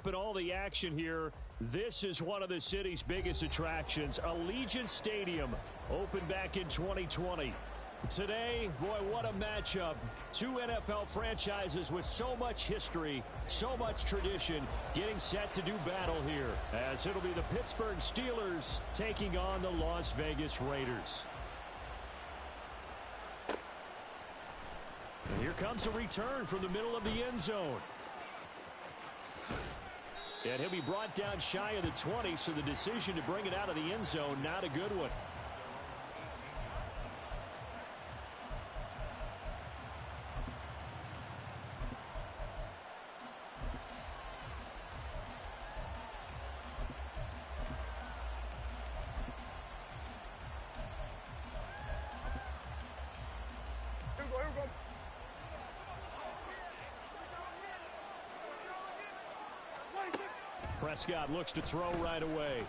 skipping all the action here. This is one of the city's biggest attractions. Allegiant Stadium opened back in 2020. Today, boy, what a matchup. Two NFL franchises with so much history, so much tradition, getting set to do battle here, as it'll be the Pittsburgh Steelers taking on the Las Vegas Raiders. And here comes a return from the middle of the end zone. And he'll be brought down shy of the 20, so the decision to bring it out of the end zone, not a good one. Prescott looks to throw right away.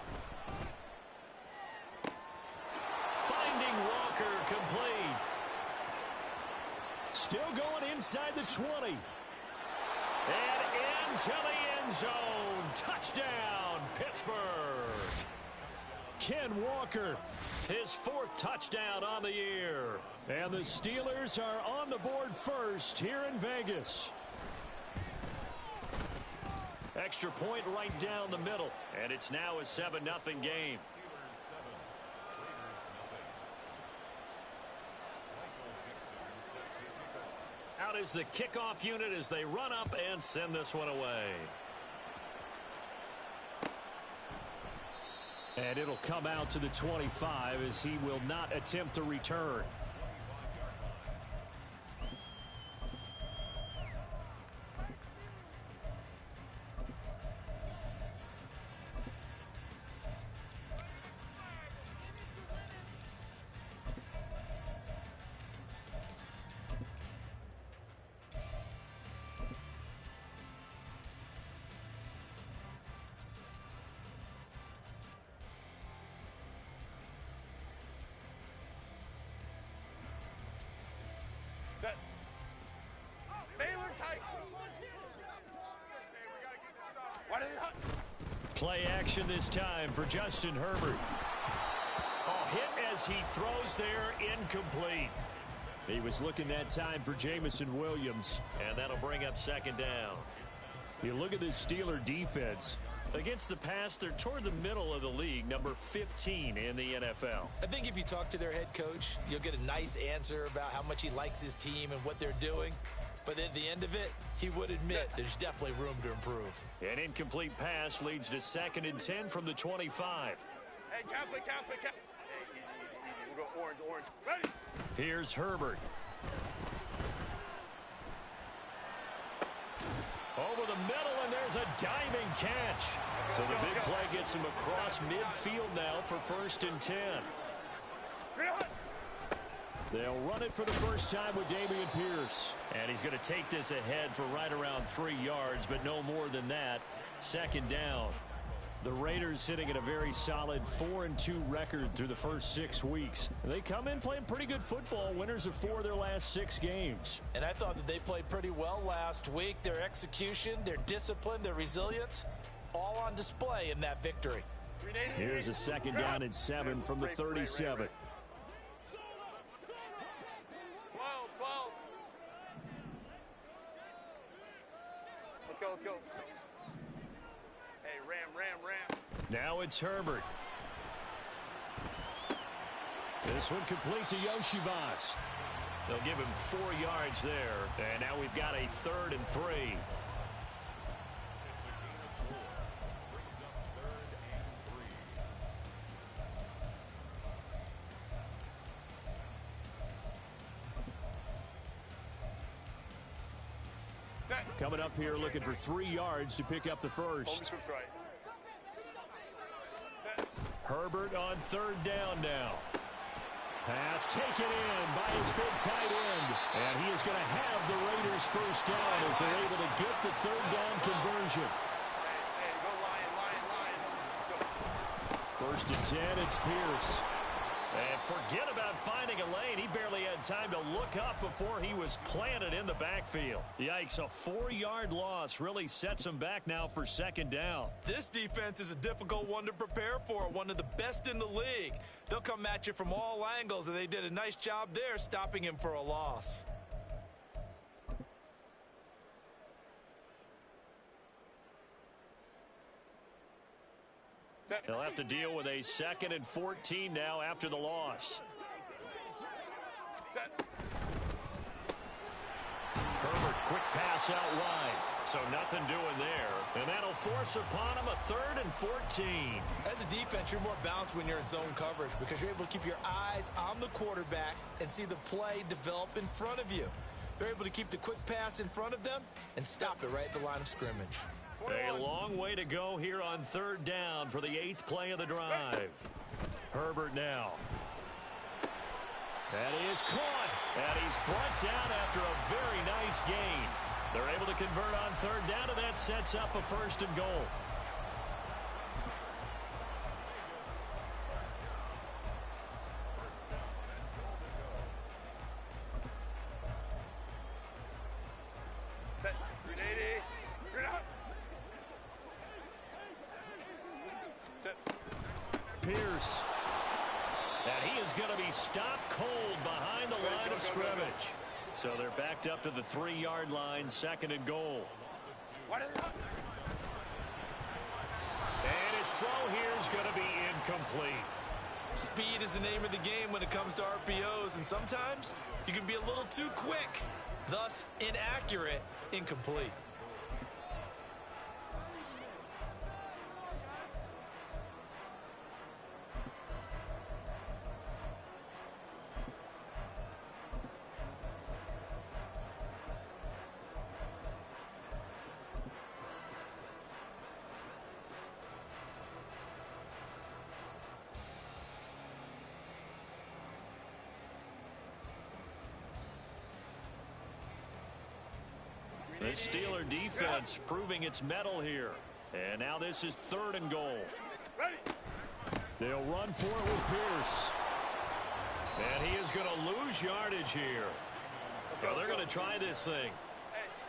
Finding Walker, complete. Still going inside the 20. And into the end zone. Touchdown, Pittsburgh. Ken Walker, his fourth touchdown on the year. And the Steelers are on the board first here in Vegas. Extra point right down the middle, and it's now a 7-0 game. Out is the kickoff unit as they run up and send this one away. And it'll come out to the 25 as he will not attempt to return. Play action this time for Justin Herbert. Oh, hit as he throws there, incomplete. He was looking that time for Jameson Williams, and that'll bring up second down. You look at this Steeler defense. Against the pass, they're toward the middle of the league, number 15 in the NFL. I think if you talk to their head coach, you'll get a nice answer about how much he likes his team and what they're doing. But at the end of it, he would admit there's definitely room to improve. An incomplete pass leads to 2nd and 10 from the 25. Hey, Catholic. Hey, we'll go orange. Ready? Here's Herbert. Over the middle, and there's a diving catch. So the big play gets him across midfield now for 1st and 10. They'll run it for the first time with Dameon Pierce. And he's going to take this ahead for right around 3 yards, but no more than that. 2nd down. The Raiders sitting at a very solid 4-2 record through the first 6 weeks. They come in playing pretty good football, winners of 4 of their last 6 games. And I thought that they played pretty well last week. Their execution, their discipline, their resilience, all on display in that victory. Here's a 2nd down and 7 from the 37. 12. Let's go. Hey, ram. Now it's Herbert. This one complete to Yoshivas. They'll give him 4 yards there. And now we've got a 3rd and 3. Coming up here looking for 3 yards to pick up the first. Herbert on 3rd down now. Pass taken in by his big tight end. And he is going to have the Raiders first down as they're able to get the 3rd down conversion. Hey, go Lion. 1st and 10, it's Pierce. And forget about finding a lane. He barely had time to look up before he was planted in the backfield. Yikes, a 4-yard loss really sets him back now for second down. This defense is a difficult one to prepare for, one of the best in the league. They'll come at you from all angles, and they did a nice job there stopping him for a loss. He'll have to deal with a 2nd and 14 now after the loss. Herbert, quick pass out wide. So nothing doing there. And that'll force upon him a 3rd and 14. As a defense, you're more balanced when you're in zone coverage because you're able to keep your eyes on the quarterback and see the play develop in front of you. They're able to keep the quick pass in front of them and stop it right at the line of scrimmage. A long way to go here on 3rd down for the 8th play of the drive. Herbert now. That is caught. And he's brought down after a very nice gain. They're able to convert on 3rd down, and that sets up a 1st and goal. Set. 380. Green out. Set. Pierce. And he is going to be stopped cold behind the line of scrimmage. So they're backed up to the 3-yard line, 2nd and goal. And his throw here is going to be incomplete. Speed is the name of the game when it comes to RPOs, and sometimes you can be a little too quick, thus inaccurate, incomplete. The Steeler defense proving its mettle here. And now this is 3rd and goal. They'll run for it with Pierce. And he is going to lose yardage here. So they're going to try this thing.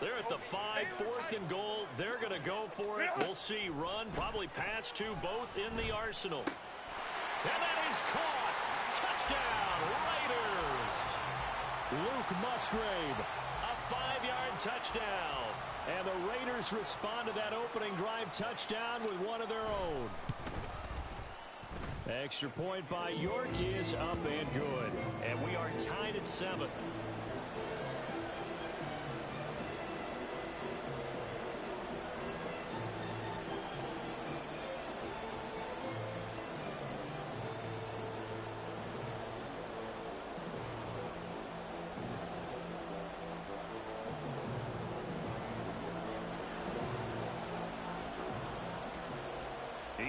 They're at the 5, 4th and goal. They're going to go for it. We'll see. Run, probably pass to both in the arsenal. And that is caught. Touchdown, Raiders. Luke Musgrave. A 5-yard touchdown. And the Raiders respond to that opening drive touchdown with one of their own. Extra point by York is up and good. And we are tied at 7.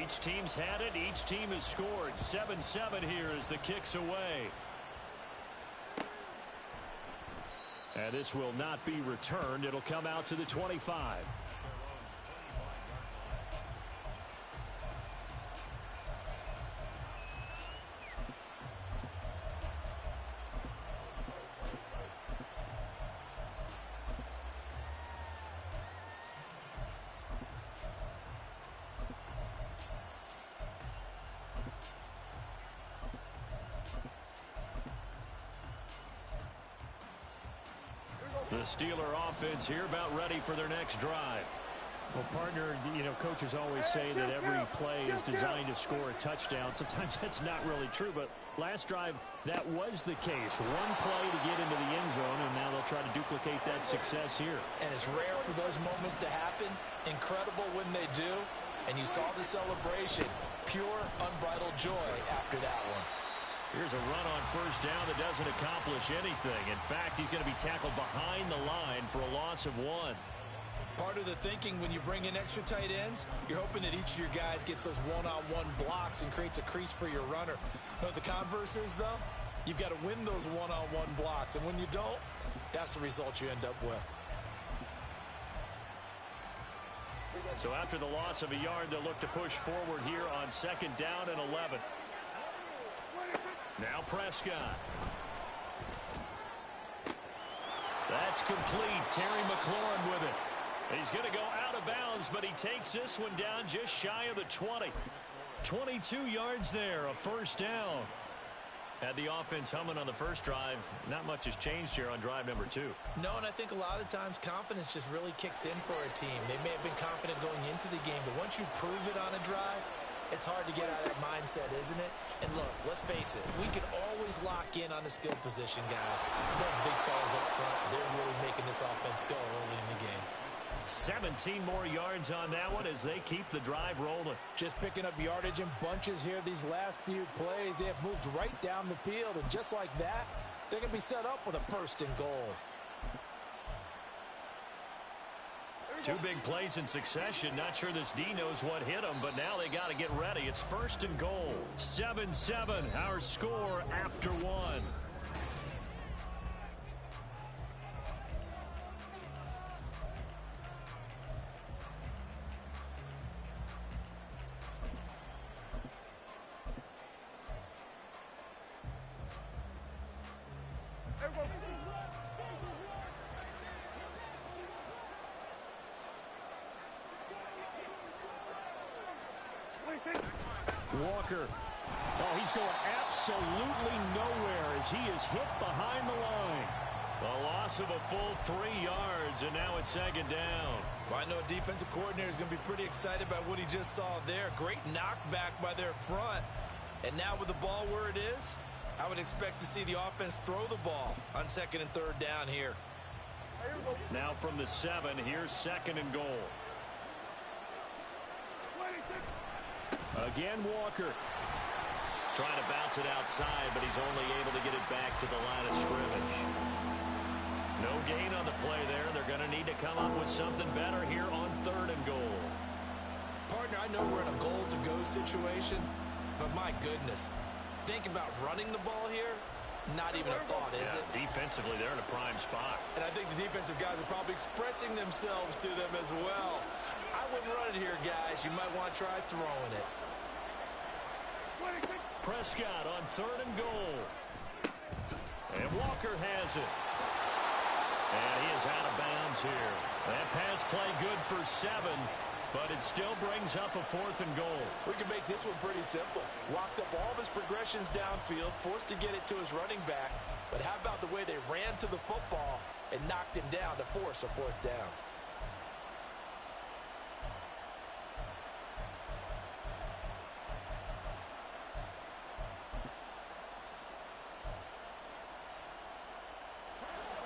Each team's had it. Each team has scored. 7-7 here as the kick's away. And this will not be returned. It'll come out to the 25. The Steeler offense here about ready for their next drive. Well, partner, coaches always say that every play is designed to score a touchdown. Sometimes that's not really true, but last drive, that was the case. One play to get into the end zone, and now they'll try to duplicate that success here. And it's rare for those moments to happen. Incredible when they do. And you saw the celebration. Pure, unbridled joy after that one. Here's a run on 1st down that doesn't accomplish anything. In fact, he's going to be tackled behind the line for a loss of 1. Part of the thinking when you bring in extra tight ends, you're hoping that each of your guys gets those one-on-one blocks and creates a crease for your runner. You know what the converse is, though? You've got to win those one-on-one blocks, and when you don't, that's the result you end up with. So after the loss of a yard, they'll look to push forward here on 2nd down and 11. Now Prescott. That's complete. Terry McLaurin with it. He's going to go out of bounds, but he takes this one down just shy of the 20. 22 yards there, a first down. Had the offense humming on the first drive. Not much has changed here on drive number 2. No, and I think a lot of times confidence just really kicks in for a team. They may have been confident going into the game, but once you prove it on a drive, it's hard to get out of that mindset, isn't it? And look, let's face it, we can always lock in on the skill position, guys. Those big fellas up front, they're really making this offense go early in the game. 17 more yards on that one as they keep the drive rolling. Just picking up yardage in bunches here these last few plays. They have moved right down the field, and just like that, they're going to be set up with a first and goal. 2 big plays in succession. Not sure this D knows what hit them, but now they got to get ready. It's first and goal. 7-7, our score after 1. Walker. Oh, he's going absolutely nowhere as he is hit behind the line. A loss of a full 3 yards, and now it's second down. Well, I know a defensive coordinator is going to be pretty excited about what he just saw there. Great knockback by their front. And now with the ball where it is, I would expect to see the offense throw the ball on second and third down here. Now from the 7, here's second and goal. Again, Walker. Trying to bounce it outside, but he's only able to get it back to the line of scrimmage. No gain on the play there. They're going to need to come up with something better here on third and goal. Partner, I know we're in a goal-to-go situation, but my goodness. Think about running the ball here. Not even a thought, is it? Defensively, they're in a prime spot. And I think the defensive guys are probably expressing themselves to them as well. I wouldn't run it here, guys. You might want to try throwing it. Prescott on third and goal. And Walker has it. And he is out of bounds here. That pass play good for 7, but it still brings up a fourth and goal. We can make this one pretty simple. Walked up all of his progressions downfield, forced to get it to his running back. But how about the way they ran to the football and knocked him down to force a fourth down?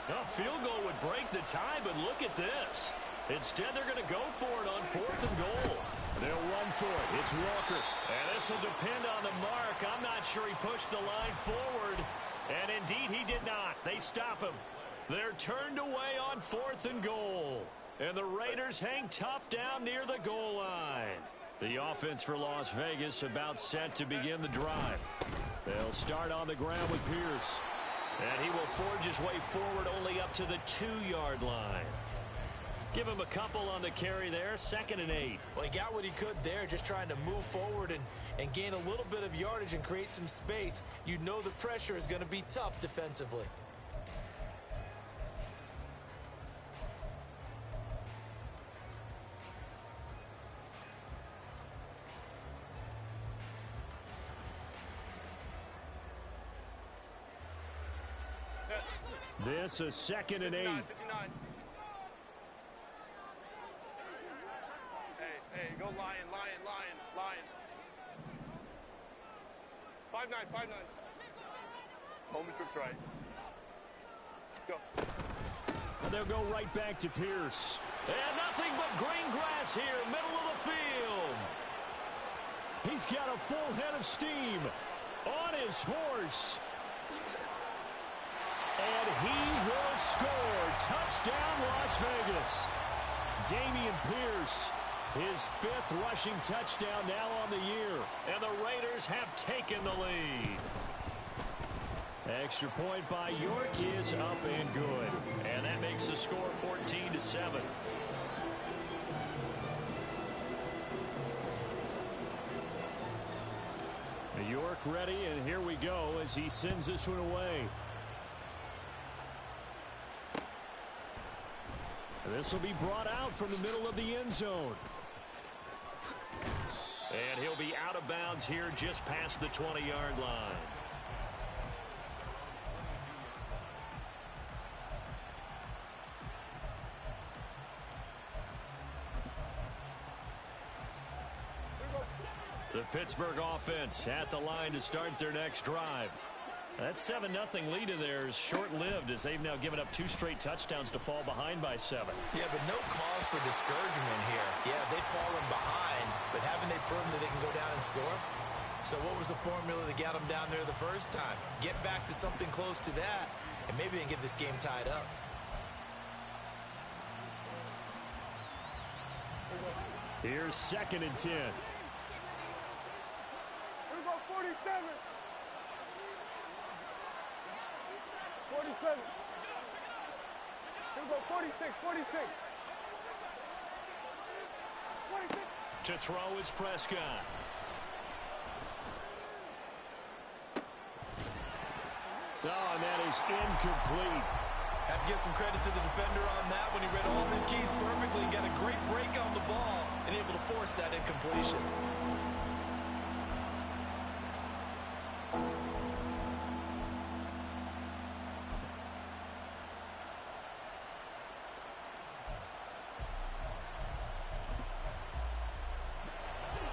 A field goal would break the tie, but look at this. Instead, they're going to go for it on fourth and goal. They'll run for it. It's Walker. And this will depend on the mark. I'm not sure he pushed the line forward. And indeed, he did not. They stop him. They're turned away on fourth and goal. And the Raiders hang tough down near the goal line. The offense for Las Vegas about set to begin the drive. They'll start on the ground with Pierce. And he will forge his way forward only up to the 2-yard line. Give him a couple on the carry there, 2nd and 8. Well, he got what he could there, just trying to move forward and gain a little bit of yardage and create some space. You know the pressure is going to be tough defensively. This is 2nd and 8. 59. Hey, go lion. 5-9. Home trips right. Go. And they'll go right back to Pierce. And nothing but green grass here, middle of the field. He's got a full head of steam on his horse. And he will score. Touchdown, Las Vegas. Dameon Pierce, his 5th rushing touchdown now on the year. And the Raiders have taken the lead. Extra point by York is up and good. And that makes the score 14-7. York ready, and here we go as he sends this one away. This will be brought out from the middle of the end zone. And he'll be out of bounds here just past the 20-yard line. The Pittsburgh offense at the line to start their next drive. That 7-0 lead of theirs short-lived as they've now given up 2 straight touchdowns to fall behind by 7. Yeah, but no cause for discouragement here. Yeah, they've fallen behind, but haven't they proven that they can go down and score? So what was the formula that got them down there the first time? Get back to something close to that, and maybe they can get this game tied up. Here's 2nd and 10. Here we go, 47. 47. Here we go, 46, 46. 46. To throw is Prescott. Oh, and that is incomplete. Have to give some credit to the defender on that when he read all of his keys perfectly and got a great break on the ball and able to force that incompletion.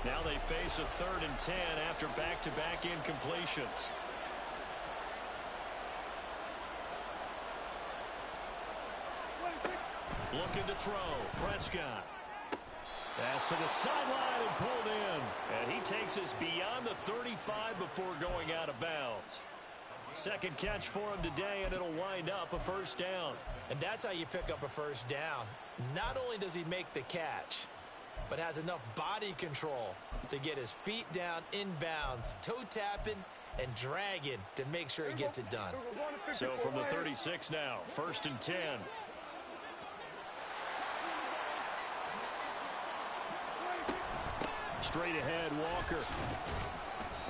Now they face a 3rd and 10 after back-to-back incompletions. Looking to throw. Prescott. Pass to the sideline and pulled in. And he takes us beyond the 35 before going out of bounds. 2nd catch for him today, and it'll wind up a 1st down. And that's how you pick up a 1st down. Not only does he make the catch, but has enough body control to get his feet down inbounds, toe tapping and dragging to make sure he gets it done. So from the 36 now, 1st and 10. Straight ahead, Walker.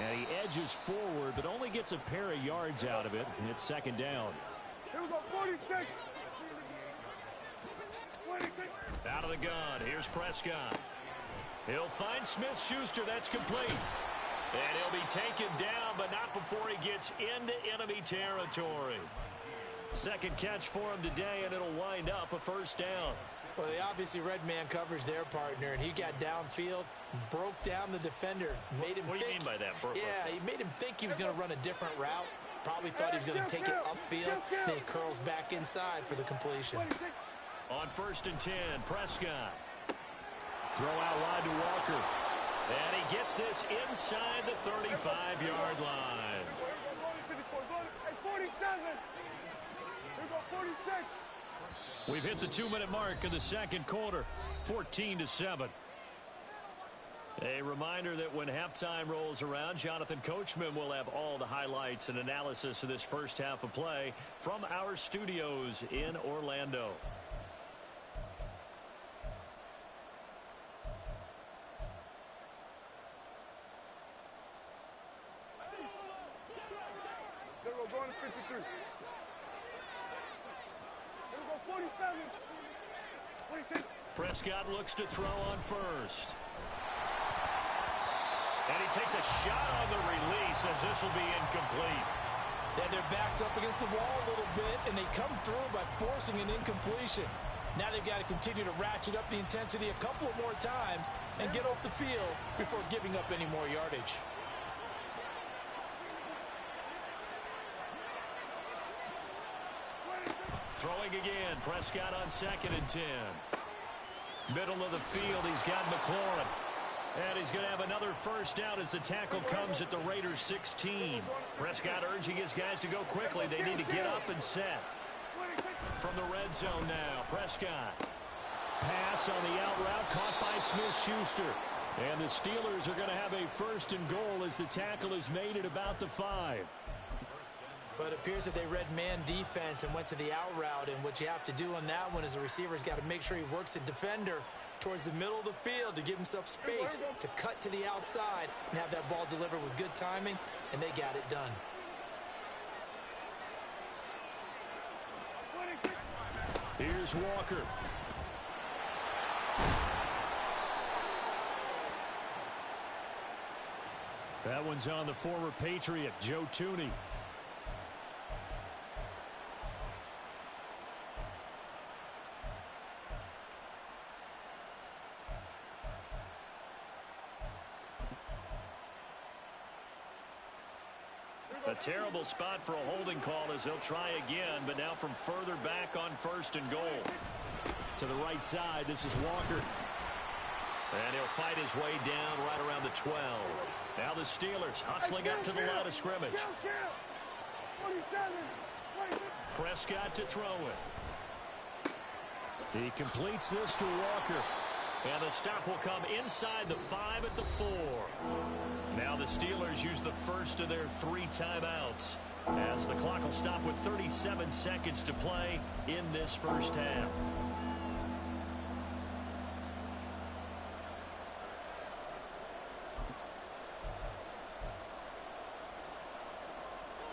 And he edges forward, but only gets a pair of yards out of it. And it's 2nd down. Here we go, 46. 46. Out of the gun. Here's Prescott. He'll find Smith-Schuster. That's complete. And he'll be taken down, but not before he gets into enemy territory. 2nd catch for him today, and it'll wind up a 1st down. Well, they obviously red man coverage their partner, and he got downfield, broke down the defender, made him What do you mean by that? Yeah, he made him think he was going to run a different route. Probably thought he was going to take it upfield. Then he curls back inside for the completion. On 1st and 10, Prescott. Throw out wide to Walker. And he gets this inside the 35-yard line. 47. Here we go, 46. We've hit the 2-minute mark of the 2nd quarter, 14-7. A reminder that when halftime rolls around, Jonathan Coachman will have all the highlights and analysis of this first half of play from our studios in Orlando. There we go, going to 53. 47. 46. Prescott looks to throw on 1st. And he takes a shot on the release as this will be incomplete. Yeah, their back's up against the wall a little bit, and they come through by forcing an incompletion. Now they've got to continue to ratchet up the intensity a couple more times and get off the field before giving up any more yardage. Throwing again, Prescott on 2nd and 10. Middle of the field, he's got McLaurin. And he's going to have another 1st down as the tackle comes at the Raiders' 16. Prescott urging his guys to go quickly. They need to get up and set. From the red zone now, Prescott. Pass on the out route caught by Smith-Schuster. And the Steelers are going to have a 1st and goal as the tackle is made at about the 5. But it appears that they read man defense and went to the out route. And what you have to do on that one is the receiver's got to make sure he works the defender towards the middle of the field to give himself space to cut to the outside and have that ball delivered with good timing, and they got it done. Here's Walker. That one's on the former Patriot, Joe Tooney. A terrible spot for a holding call as he'll try again, but now from further back on 1st and goal. To the right side, this is Walker. And he'll fight his way down right around the 12. Now the Steelers hustling up to the line of scrimmage. Prescott to throw it. He completes this to Walker. And the stop will come inside the 5 at the 4. Now the Steelers use the first of their 3 timeouts, as the clock will stop with 37 seconds to play in this first half.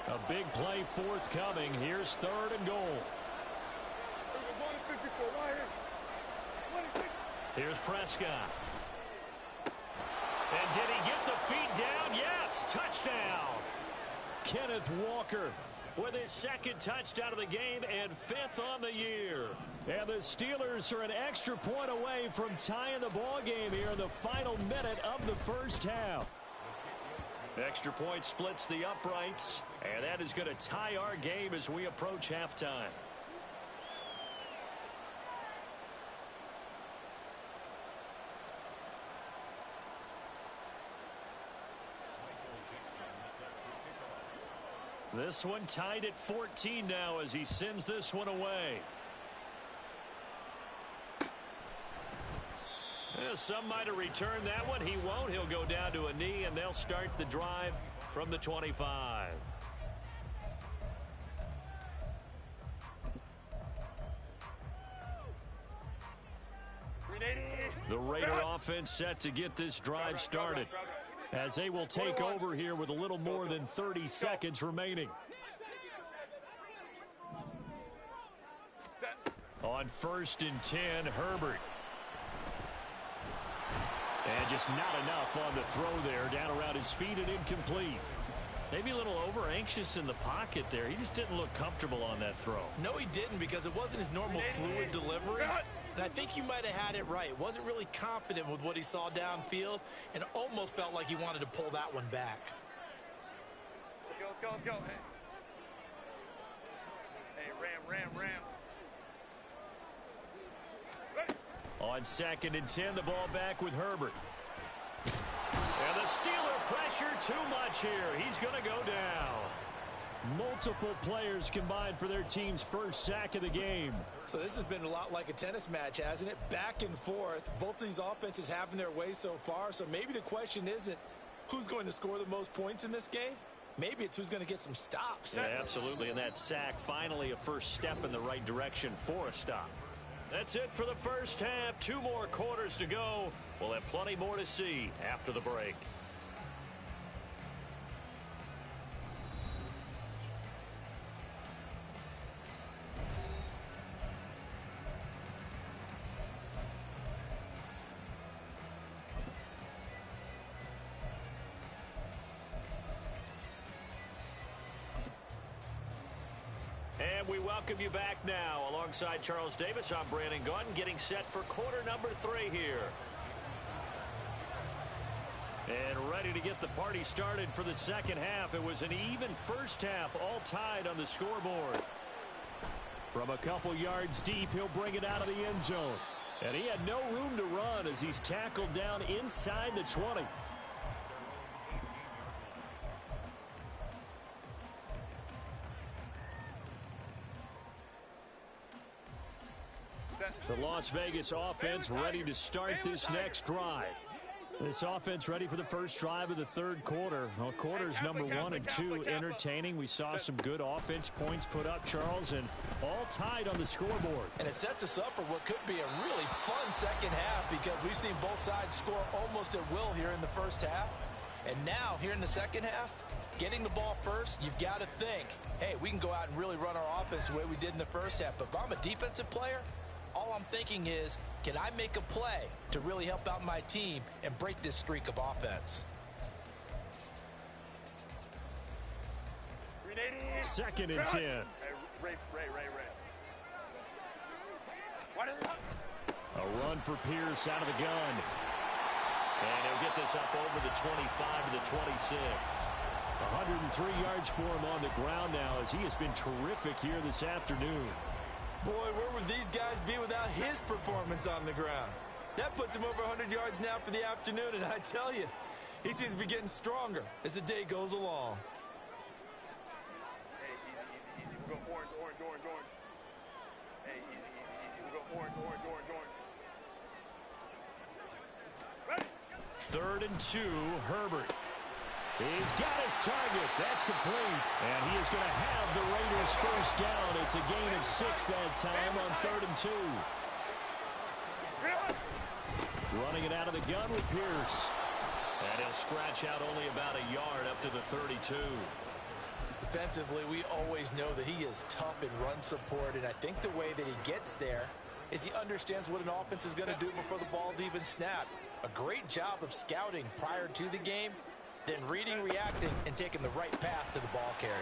A big play forthcoming. Here's 3rd and goal. Here's Prescott. And did he get the feet down? Yes, touchdown. Kenneth Walker with his 2nd touchdown of the game and 5th on the year. And the Steelers are an extra point away from tying the ball game here in the final minute of the first half. Extra point splits the uprights, and that is going to tie our game as we approach halftime. This one tied at 14 now as he sends this one away. Some might have returned that one. He won't. He'll go down to a knee, and they'll start the drive from the 25. The Raider offense set to get this drive started, as they will take over here with a little more than 30 seconds remaining. On 1st and 10, Herbert. And just not enough on the throw there, down around his feet and incomplete. Maybe a little over-anxious in the pocket there. He just didn't look comfortable on that throw. No, he didn't, because it wasn't his normal fluid delivery. And I think you might have had it right. Wasn't really confident with what he saw downfield and almost felt like he wanted to pull that one back. Let's go, let's go. Hey, ram. On 2nd and 10, the ball back with Herbert. And the Steeler pressure too much here. He's going to go down. Multiple players combined for their team's first sack of the game. So this has been a lot like a tennis match, hasn't it? Back and forth. Both of these offenses having their way so far. So maybe the question isn't who's going to score the most points in this game. Maybe it's who's going to get some stops. Yeah, absolutely. And that sack, finally a first step in the right direction for a stop. That's it for the first half. 2 more quarters to go. We'll have plenty more to see after the break. And we welcome you back now. Alongside Charles Davis, I'm Brandon Gaudin, getting set for quarter number 3 here. And ready to get the party started for the second half. It was an even first half, all tied on the scoreboard. From a couple yards deep, he'll bring it out of the end zone. And he had no room to run as he's tackled down inside the 20. The Las Vegas offense ready to start this next drive. This offense ready for the first drive of the third quarter. Well, quarters number 1 and 2 entertaining. We saw some good offense points put up, Charles, and all tied on the scoreboard. And it sets us up for what could be a really fun second half because we've seen both sides score almost at will here in the first half. And now, here in the second half, getting the ball first, you've got to think, hey, we can go out and really run our offense the way we did in the first half. But if I'm a defensive player, all I'm thinking is, can I make a play to really help out my team and break this streak of offense? Second and 10. Hey, Ray. A run for Pierce out of the gun. And he'll get this up over the 25 to the 26. 103 yards for him on the ground now as he has been terrific here this afternoon. Boy, where would these guys be without his performance on the ground? That puts him over 100 yards now for the afternoon, and I tell you, he seems to be getting stronger as the day goes along. Hey, easy. We'll go orange. Hey, easy. We'll go orange. Ready? 3rd and 2, Herbert. He's got his target. That's complete. And he is going to have the Raiders first down. It's a gain of 6 that time on 3rd and 2. Running it out of the gun with Pierce. And he'll scratch out only about a yard up to the 32. Defensively, we always know that he is tough in run support, and I think the way that he gets there is he understands what an offense is going to do before the ball's even snapped. A great job of scouting prior to the game, then reading, reacting, and taking the right path to the ball carrier.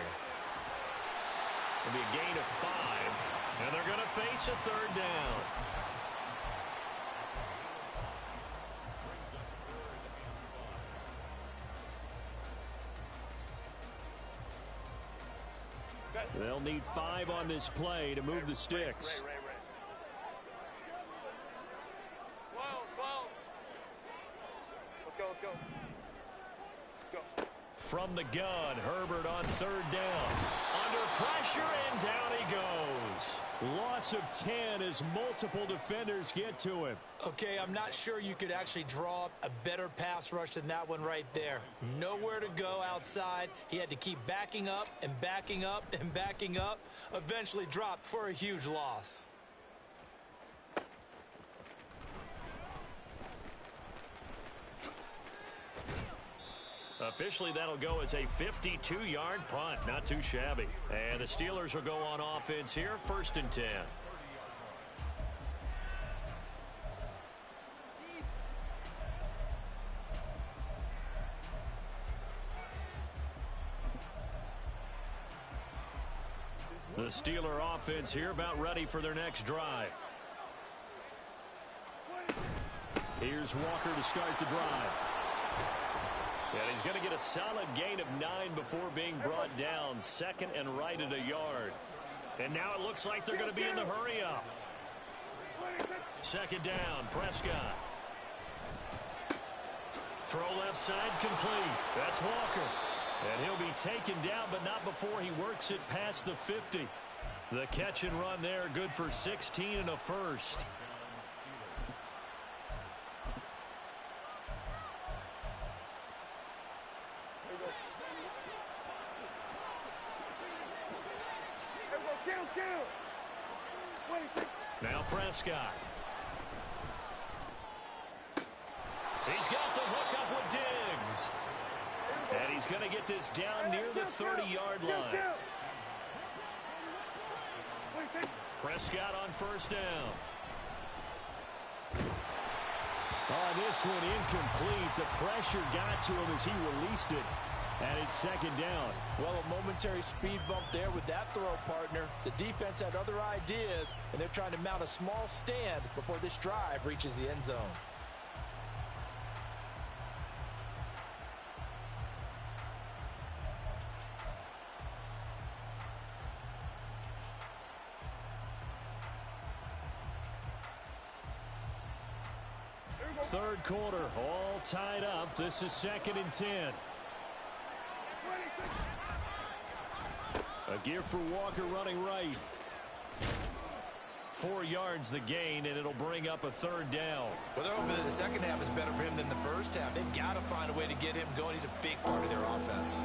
It'll be a gain of 5, and they're going to face a 3rd down. They'll need 5 on this play to move the sticks. Ray. Whoa. Let's go. From the gun, Herbert on 3rd down. Under pressure, and down he goes. Loss of 10 as multiple defenders get to him. Okay, I'm not sure you could actually draw up a better pass rush than that one right there. Nowhere to go outside. He had to keep backing up and backing up and backing up. Eventually dropped for a huge loss. Officially, that'll go as a 52-yard punt. Not too shabby. And the Steelers will go on offense here, 1st and 10. The Steeler offense here about ready for their next drive. Here's Walker to start the drive. And he's going to get a solid gain of 9 before being brought down. 2nd and right at a yard. And now it looks like they're going to be in the hurry up. 2nd down, Prescott. Throw left side complete. That's Walker. And he'll be taken down, but not before he works it past the 50. The catch and run there, good for 16 and a first. Now Prescott. He's got the hook up with Diggs. And he's going to get this down near the 30-yard line. Prescott on 1st down. This one incomplete. The pressure got to him as he released it. And it's 2nd down. Well, a momentary speed bump there with that throw, partner. The defense had other ideas, and they're trying to mount a small stand before this drive reaches the end zone. Third quarter, all tied up. This is 2nd and 10. A give for Walker running right. 4 yards the gain, and it'll bring up a 3rd down. Well, they're hoping that the second half is better for him than the first half. They've got to find a way to get him going. He's a big part of their offense.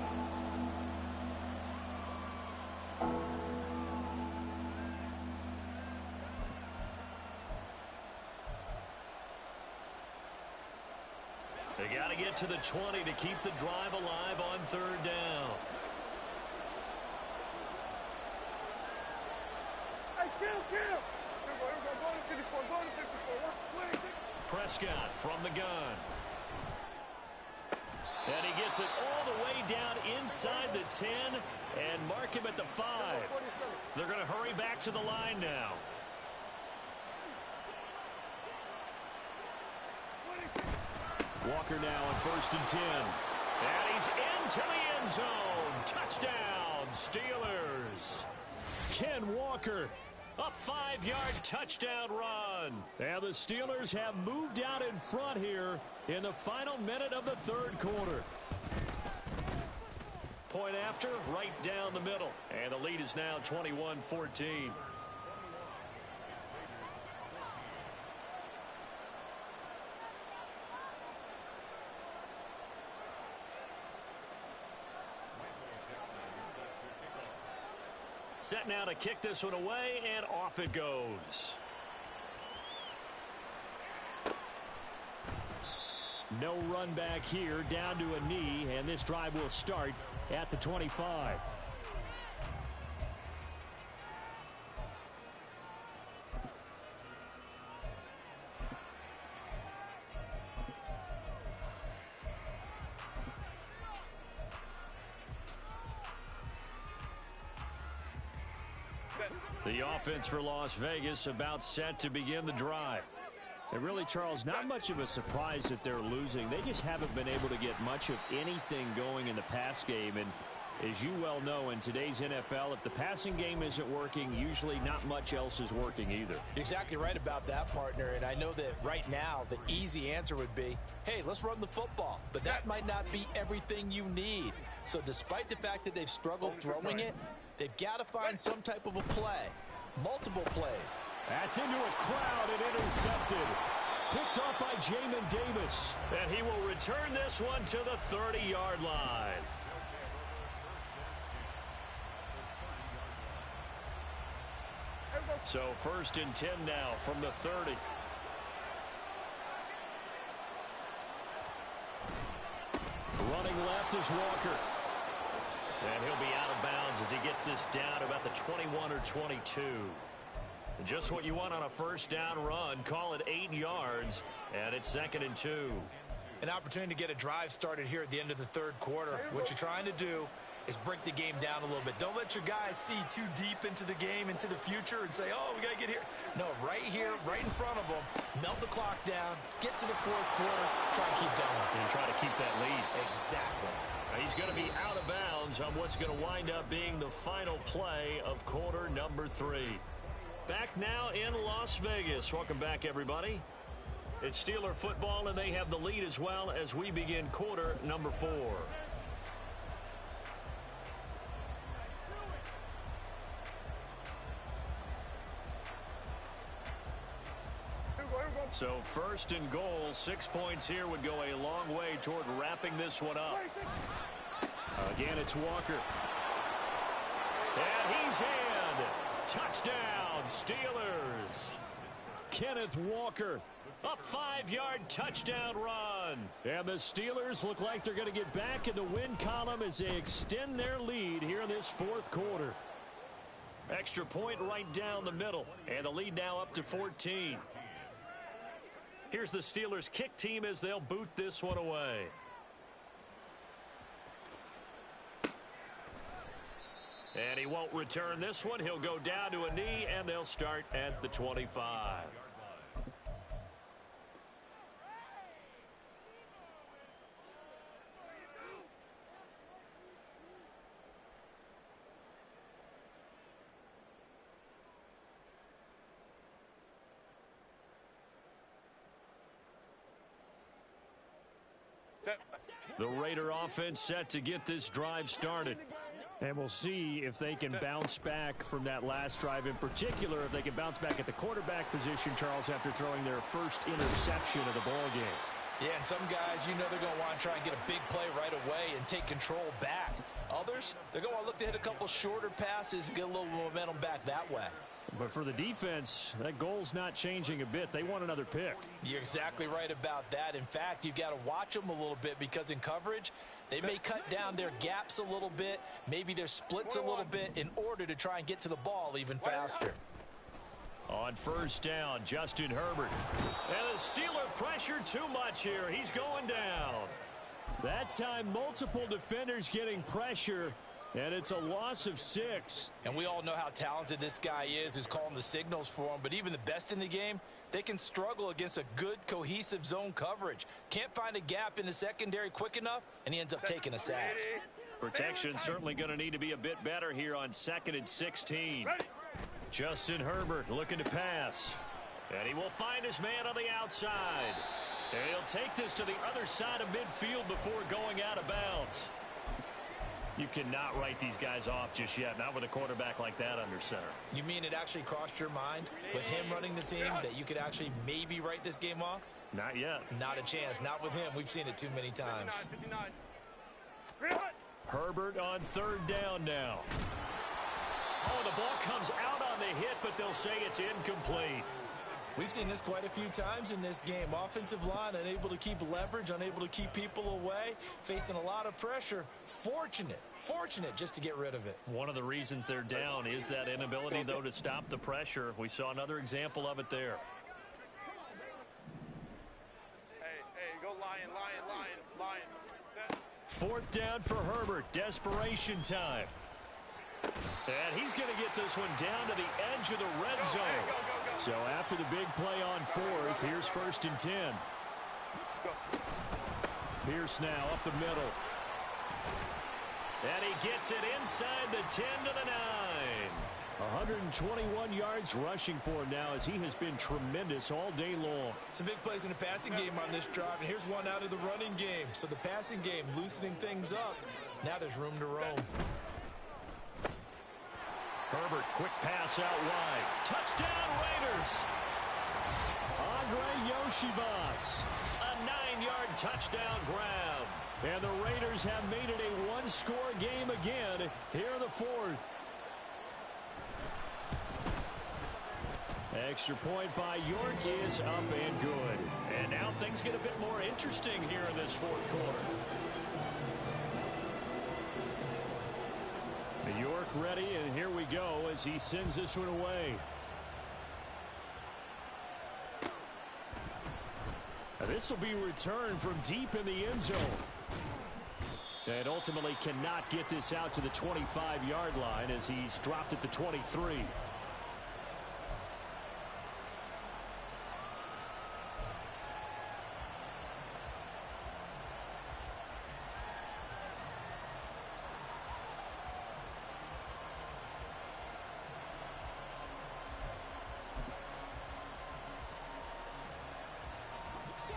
They got to get to the 20 to keep the drive alive on 3rd down. Prescott from the gun. And he gets it all the way down inside the 10 and mark him at the 5. They're going to hurry back to the line now. Walker now on 1st and 10. And he's into the end zone. Touchdown, Steelers. Ken Walker, a 5-yard touchdown run. And the Steelers have moved out in front here in the final minute of the 3rd quarter. Point after, right down the middle. And the lead is now 21-14. Set now to kick this one away, and off it goes. No run back here, down to a knee, and this drive will start at the 25. The offense for Las Vegas about set to begin the drive. And really, Charles, not much of a surprise that they're losing. They just haven't been able to get much of anything going in the pass game. And as you well know, in today's NFL, if the passing game isn't working, usually not much else is working either. You're exactly right about that, partner. And I know that right now the easy answer would be, hey, let's run the football. But that might not be everything you need. So despite the fact that they've struggled throwing it, they've got to find some type of a play. Multiple plays. That's into a crowd and intercepted. Picked off by Jamin Davis. And he will return this one to the 30-yard line. So 1st and 10 now from the 30. Running left is Walker. And he'll be out of bounds as he gets this down about the 21 or 22. Just what you want on a 1st down run. Call it 8 yards, and it's 2nd and 2. An opportunity to get a drive started here at the end of the 3rd quarter. What you're trying to do is break the game down a little bit. Don't let your guys see too deep into the game, into the future, and say, oh, we got to get here. No, right here, right in front of them, melt the clock down, get to the 4th quarter, try to keep going. And try to keep that lead. Exactly. He's going to be out of bounds on what's going to wind up being the final play of quarter number 3. Back now in Las Vegas. Welcome back, everybody. It's Steeler football, and they have the lead as well as we begin quarter number 4. So 1st and goal, 6 points here would go a long way toward wrapping this one up. Again, it's Walker. And he's in. Touchdown, Steelers. Kenneth Walker, a 5-yard touchdown run. And the Steelers look like they're going to get back in the win column as they extend their lead here in this 4th quarter. Extra point right down the middle. And the lead now up to 14. Here's the Steelers kick team as they'll boot this one away. And he won't return this one. He'll go down to a knee, and they'll start at the 25. The Raider offense set to get this drive started. And we'll see if they can bounce back from that last drive, in particular, if they can bounce back at the quarterback position, Charles, after throwing their first interception of the ball game. Yeah, and some guys, you know they're going to want to try and get a big play right away and take control back. Others, they're going to look to hit a couple shorter passes and get a little momentum back that way. But for the defense, that goal's not changing a bit. They want another pick. You're exactly right about that. In fact, you've got to watch them a little bit because in coverage, they may cut down their gaps a little bit, maybe their splits a little bit in order to try and get to the ball even faster. On first down, Justin Herbert. And the Steeler pressure too much here. He's going down. That time, multiple defenders getting pressure, and it's a loss of 6. And we all know how talented this guy is who's calling the signals for him, but even the best in the game, they can struggle against a good, cohesive zone coverage. Can't find a gap in the secondary quick enough, and he ends up taking a sack. Protection certainly going to need to be a bit better here on 2nd and 16. Justin Herbert looking to pass. And he will find his man on the outside. And he'll take this to the other side of midfield before going out of bounds. You cannot write these guys off just yet, not with a quarterback like that under center. You mean it actually crossed your mind with him running the team that you could actually maybe write this game off? Not yet. Not a chance. Not with him. We've seen it too many times. 59. Herbert on 3rd down now. Oh, the ball comes out on the hit, but they'll say it's incomplete. We've seen this quite a few times in this game. Offensive line unable to keep leverage, unable to keep people away, facing a lot of pressure. Fortunate just to get rid of it. One of the reasons they're down is that inability, though, to stop the pressure. We saw another example of it there. Hey, go Lion. 4th down for Herbert. Desperation time. And he's going to get this one down to the edge of the red zone. Go. So after the big play on 4th, here's 1st and 10. Pierce now up the middle. And he gets it inside the 10 to the 9. 121 yards rushing for him now, as he has been tremendous all day long. Some big plays in the passing game on this drive, and here's one out of the running game. So the passing game loosening things up. Now there's room to roam. Herbert, quick pass out wide. Touchdown, Raiders! Andre Yoshibas, a 9-yard touchdown grab. And the Raiders have made it a one-score game again here in the 4th. Extra point by York is up and good. And now things get a bit more interesting here in this 4th quarter. York ready, and here we go as he sends this one away. Now this will be returned from deep in the end zone. And ultimately cannot get this out to the 25-yard line as he's dropped at the 23.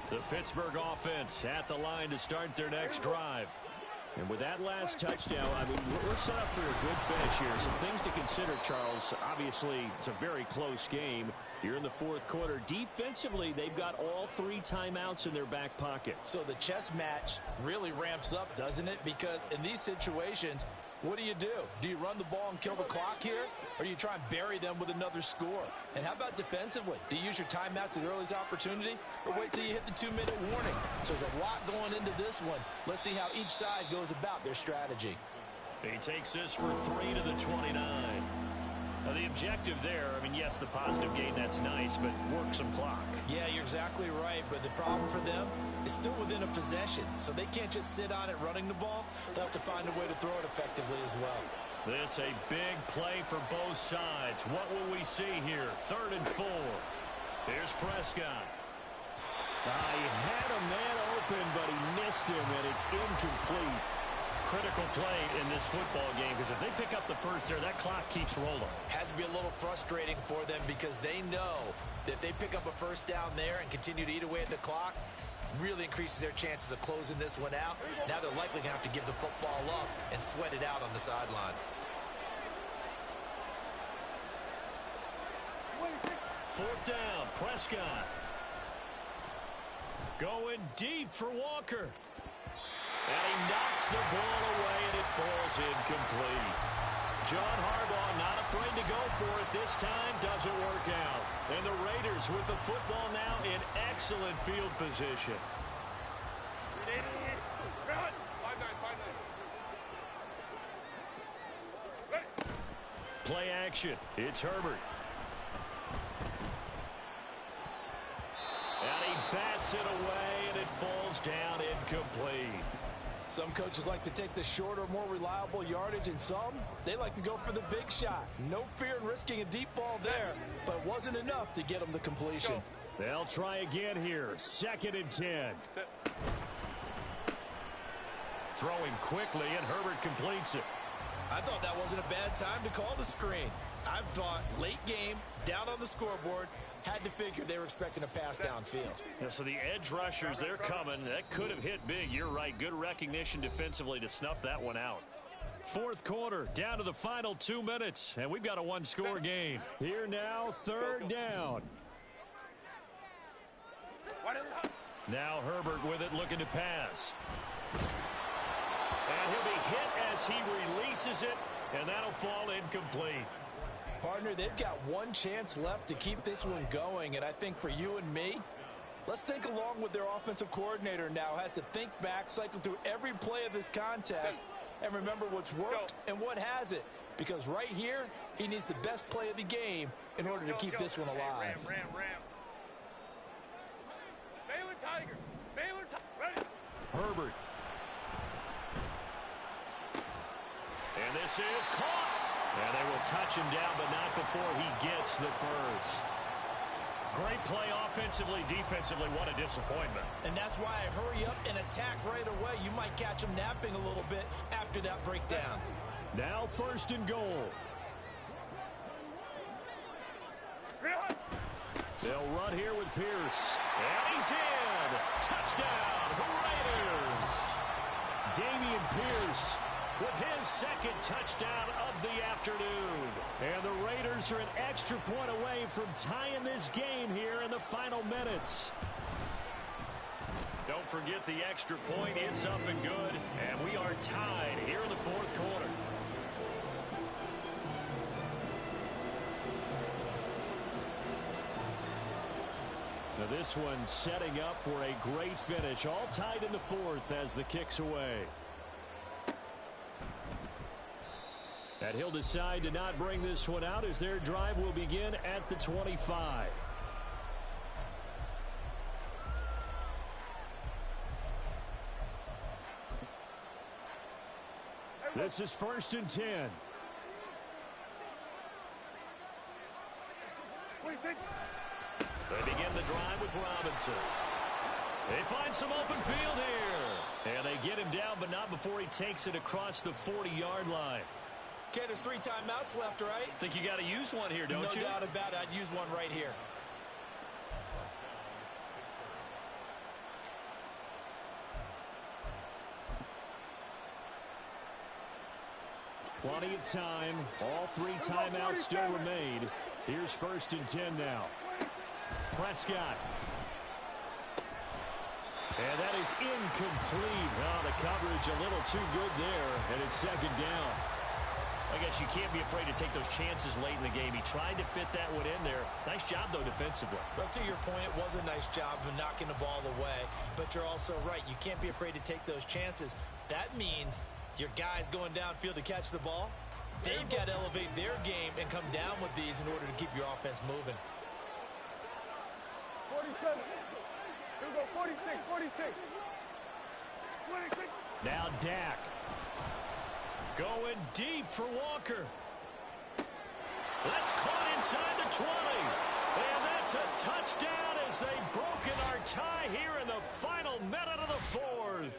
The Pittsburgh offense at the line to start their next drive. And with that last touchdown, I mean, we're set up for a good finish here. Some things to consider, Charles. Obviously, it's a very close game. You're in the 4th quarter. Defensively, they've got all 3 timeouts in their back pocket. So the chess match really ramps up, doesn't it? Because in these situations, what do? Do you run the ball and kill the clock here? Or do you try and bury them with another score? And how about defensively? Do you use your timeouts at the earliest opportunity? Or wait till you hit the 2-minute warning? So there's a lot going into this one. Let's see how each side goes about their strategy. He takes this for 3 to the 29. Now the objective there, I mean, yes, the positive gain, that's nice, but work some clock. Yeah, you're exactly right, but the problem for them is still within a possession, so they can't just sit on it running the ball. They'll have to find a way to throw it effectively as well. This a big play for both sides. What will we see here? 3rd and 4. Here's Prescott. He had a man open, but he missed him, and it's incomplete. Critical play in this football game, because if they pick up the first there, that clock keeps rolling. Has to be a little frustrating for them because they know that if they pick up a first down there and continue to eat away at the clock, really increases their chances of closing this one out. Now they're likely going to have to give the football up and sweat it out on the sideline. Fourth down, Prescott. Going deep for Walker. And he knocks the ball away, and it falls incomplete. John Harbaugh not afraid to go for it this time. Doesn't work out. And the Raiders with the football now in excellent field position. Play action. It's Herbert. And he bats it away, and it falls down incomplete. Some coaches like to take the shorter, more reliable yardage, and some, they like to go for the big shot. No fear in risking a deep ball there, but it wasn't enough to get them the completion. They'll try again here. 2nd and 10. Throwing quickly, and Herbert completes it. I thought that wasn't a bad time to call the screen. I thought late game, down on the scoreboard, had to figure they were expecting a pass downfield. Yeah, so the edge rushers, they're coming. That could have hit big. You're right. Good recognition defensively to snuff that one out. 4th quarter, down to the final 2 minutes, and we've got a one-score game. Here now, 3rd down. Now Herbert with it, looking to pass. And he'll be hit as he releases it, and that'll fall incomplete. Partner, they've got one chance left to keep this one going, and I think for you and me, let's think along with their offensive coordinator now. Has to think back, cycle through every play of this contest, and remember what's worked and what hasn't. Because right here, he needs the best play of the game in order to keep this one alive. Ram. Baylor Tiger. Ready. Herbert. And this is caught. And they will touch him down, but not before he gets the first. Great play offensively, defensively. What a disappointment. And that's why I hurry up and attack right away. You might catch him napping a little bit after that breakdown. Now 1st and goal. They'll run here with Pierce. And he's in. Touchdown, Raiders. Dameon Pierce with his 2nd touchdown of the afternoon. And the Raiders are an extra point away from tying this game here in the final minutes. Don't forget the extra point. It's up and good. And we are tied here in the 4th quarter. Now this one setting up for a great finish. All tied in the 4th as the kick's away. And he'll decide to not bring this one out as their drive will begin at the 25. This is 1st and 10. They begin the drive with Robinson. They find some open field here. And they get him down, but not before he takes it across the 40-yard line. Okay, there's 3 timeouts left, right? Think you got to use one here, don't you? No doubt about it. I'd use one right here. Plenty of time. All 3 timeouts still remain. Here's 1st and 10 now. Prescott. And that is incomplete. Oh, the coverage a little too good there, and it's 2nd down. I guess you can't be afraid to take those chances late in the game. He tried to fit that one in there. Nice job, though, defensively. But to your point, it was a nice job of knocking the ball away. But you're also right. You can't be afraid to take those chances. That means your guys going downfield to catch the ball, they've got to elevate their game and come down with these in order to keep your offense moving. 47. Here we go. 46. 26. Now Dak. Going deep for Walker. That's caught inside the 20. And that's a touchdown as they've broken our tie here in the final minute of the 4th.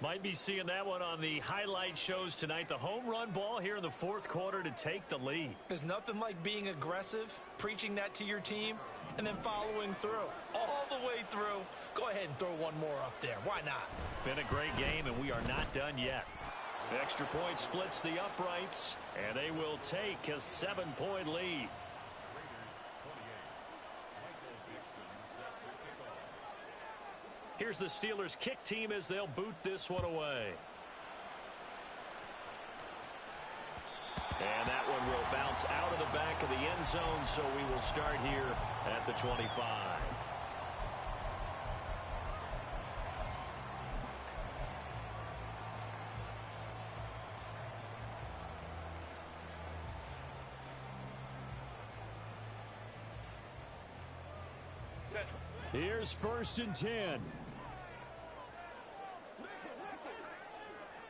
Might be seeing that one on the highlight shows tonight. The home run ball here in the 4th quarter to take the lead. There's nothing like being aggressive, preaching that to your team, and then following through. All the way through, Go ahead and throw one more up there. Why not? Been a great game, and we are not done yet. Extra point splits the uprights, and they will take a 7-point lead. Here's the Steelers' kick team as they'll boot this one away. And that one will bounce out of the back of the end zone, so we will start here at the 25. Here's 1st and 10.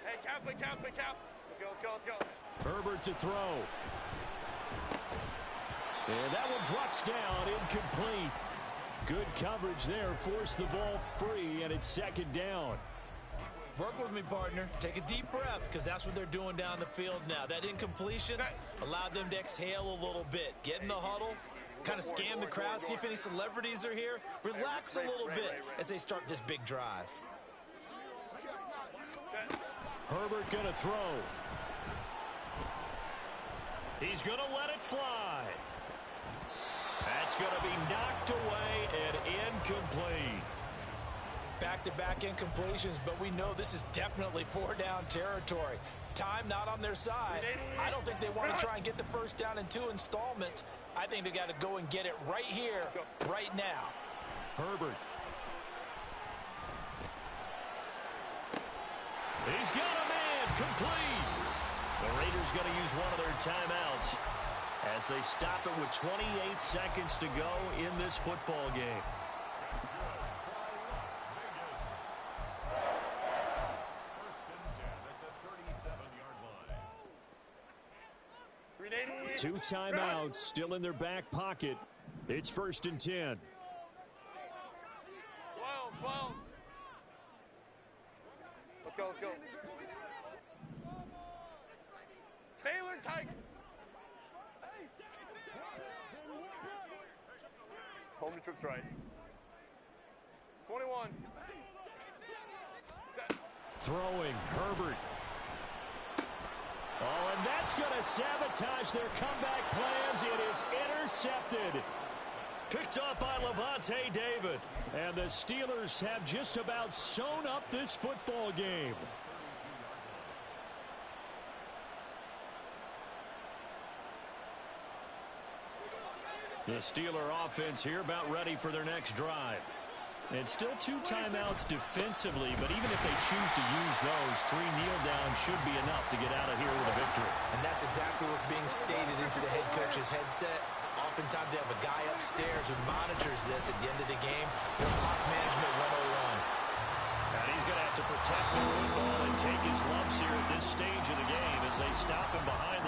Hey, count, play count, play count. Let's go, let's go, let's go. Herbert to throw. And that one drops down, incomplete. Good coverage there, forced the ball free, and it's 2nd down. Work with me, partner. Take a deep breath, because that's what they're doing down the field now. That incompletion allowed them to exhale a little bit. Get in the huddle, kind of scan the crowd, see if any celebrities are here. Relax a little bit as they start this big drive. Herbert going to throw. He's going to let it fly. That's going to be knocked away and incomplete. Back-to-back incompletions, but we know this is definitely 4-down territory. Time not on their side. I don't think they want to try and get the first down in 2 installments. I think they got to go and get it right here, right now. Herbert. He's got a man, complete. The Raiders going to use one of their timeouts as they stop it with 28 seconds to go in this football game. Two timeouts still in their back pocket. It's 1st and 10. 12, 12. Let's go, let's go. Taylor Tigers. Home to trips right. 21. Set. Throwing, Herbert. Oh, and that's going to sabotage their comeback plans. It is intercepted. Picked up by Levante David. And the Steelers have just about sewn up this football game. The Steeler offense here about ready for their next drive. And still 2 timeouts defensively, but even if they choose to use those, 3 kneel downs should be enough to get out of here with a victory. And that's exactly what's being stated into the head coach's headset. Oftentimes they have a guy upstairs who monitors this at the end of the game. Their clock management 101. And he's going to have to protect the football and take his lumps here at this stage of the game as they stop him behind the